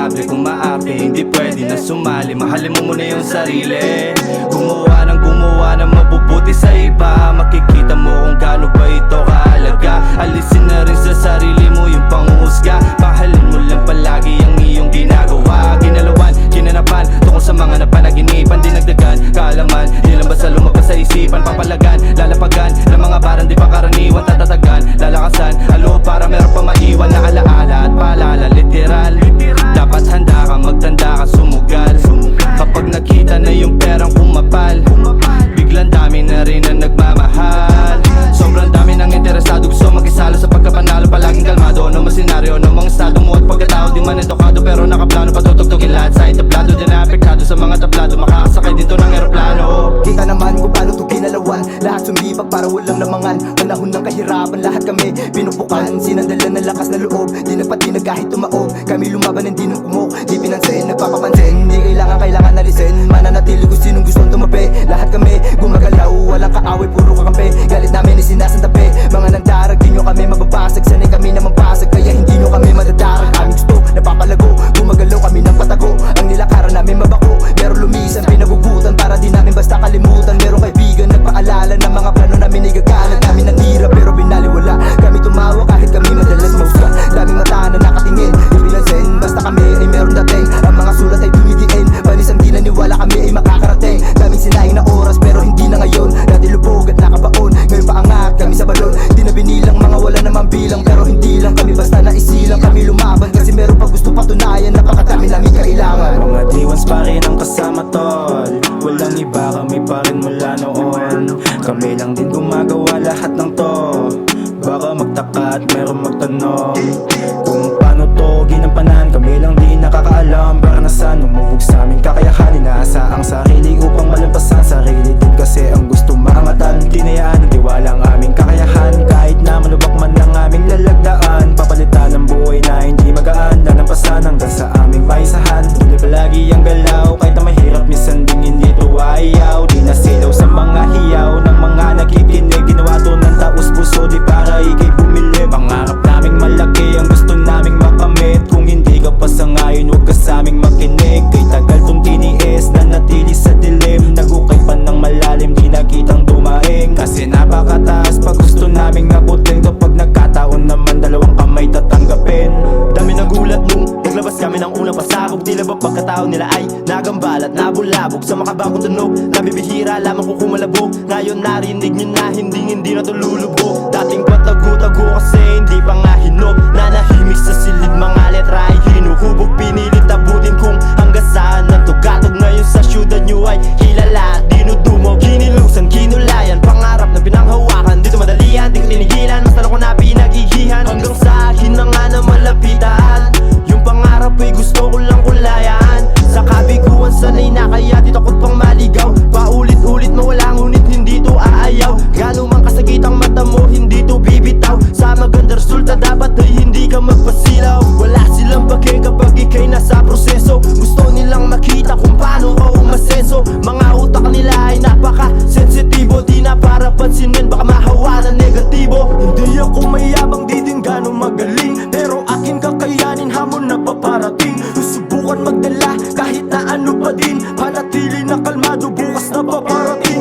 responsable kung maarte, hindi pwede na sumali. Mahalin mo muna yung sarili. Gumawa ng mabubuti sa iba. Makikita mo kung gaano ba ito kahalaga. Alisin na rin sa sarili mo yung panguhusga. Mahalin mo lang palagi ang iyong ginagawa. Ginalawan, ginanapan tungkol sa mga napanaginipan. Dinagdagan, kaalaman, di lang basta lumabas sa isipan. Papalagan, lalapagan ng mga barang di pa karaniwan. Tatatagan, lalakasan ang loob para meron pa maiwan na alaala at paalala. Literal, dapat handa ka, magtanda ka, sumugal. Kapag nakita na yung perang kumapal, biglang dami na rin ang nagmamahal. Sobrang dami ng interesado, gusto makisalo sa pagkapanalo. Palaging kalmado, ano mga senaryo, ano mga estado mo at pagkatao. Di man edukado pero nakaplano, patutugtugin lahat sa entablado. Di na apektado sa mga tablado, makakasakay dito ng eroplano. Kita naman kung paano ito ginalawan. Lahat sumibak para walang lamangan. Panahon ng kahirapan, lahat kami pinupukan. Sinandala ng lakas na loob, di nagpatinag kahit tumaob. Kami lumaban, hindi nang kumok, di pinansin, nagpapapansin. Hindi kailangan alisin, mananatili kung sinong gustong tumabi. Lahat kami gumagalaw, walang kaaway, puro kakampi. Galit namin isinasantabi, mga nandarag, di nyo kami mababasag. Sanay kami na mabasag, kaya hindi nyo kami madadarag. Aming gusto, napapalago, gumagalaw kami ng patago. Ang nilakaran namin mabako, meron lumisan, pinagugutan para di namin basta kalimutan. Merong kaibigan, nagpaalala ng mga plano namin igagalat. Namin nanira pero binaliwala, kami tumawa kahit kami madalas mahusga. Daming mata na nakatingin, ipinansin, basta kami ay meron dating. Ang mga sulat ay dumidiin, panisang di naniwala kami ay makakarating. Daming sinayang na oras pero hindi na ngayon. Dati lubog at nakabaon, ngayon paangat kami sa balon. Di na binilang mga wala namang bilang, pero hindi lang kami basta naisilang. Kami lumaban kasi meron pa gusto patunayan, napakadami namin kailangan. Mga D1s pa rin ang kasama tol, walang iba, kami pa rin mula noon. Kami lang din gumagawa lahat ng to. Baka magtaka at meron magtanong kung paano to ginampanan. Kami lang din nakakaalam, baka nasaan umubog sa aming kakayahan. Inaasa ang sarili upang malampasan sarili din kasi ang gusto maangatan. Tinayaan ng tiwala ang aming kakayahan, kahit na malubak man ang aming lalagdaan. Papalitan ng buhay na hindi magaan, lalampasan hanggang sa aming paisahan. Tuloy palagi ang galaw, kahit na mahirap minsan ding hindi ito ayaw. Di nasilaw sa mga hiyaw ng mga nakikinig. Ginawa to ng taos puso, di para ikay bumili. Pangarap naming malaki, ang gusto naming makamit. Kung hindi ka pa sa ngayon, huwag ka sa aming makinig. Kay tagal tong tiniis na natili sa dilim. Nagukay pa ng malalim, di nakitang dumaing. Kasi napakataas pa gusto naming abutin. Kapag nagkataon naman, dalawang kamay tatanggapin. Dami nagulat nung naglabas kami ng unang pasabog. Tila ba pagkatao nila ay nagambal at nabulabog sa makabagong tunog. Nabibihira lamang kung kumalabog. Ngayon narinig nyo na hindi na to lulubog. Dating patago-tago kasi hindi pa nga hinog. Nanahimik sa silid, mga letra ay hinuhubog. Pinilit abutin kung hanggang saan ang tugatog. Ngayon sa syudad nyo ay kilala at dinudumog. Kinilusan, kinulayan, pangarap na pinanghawakan. Dito madalian, di ko tinigilan, mas tanong ko na pinag-igihan. Hanggang sa akin na nga na malapitan. Yung pangarap ay gusto ko lang kulayan. Sa kabiguan sanay na kaya dito ko pang maligaw. Paulit-ulit mawala ngunit hindi to aayaw. Gano'n man kasagit ang mata mo, hindi to bibitaw. Sa maganda resulta dapat ay hindi ka magpasilaw. Wala silang bagay kapag ikay nasa proseso. Gusto nilang makita kung paano ka umasenso. Mga utak nila ay napaka-sensitibo. Di na para pansinin, baka mahawa na negatibo. Hindi ako mayabang, di din gano'ng magaling. Pero aking kakayanin hamon na paparating. Susubukan magdala kahit na ano pa din. Panatili na kalmado, bukas na paparating.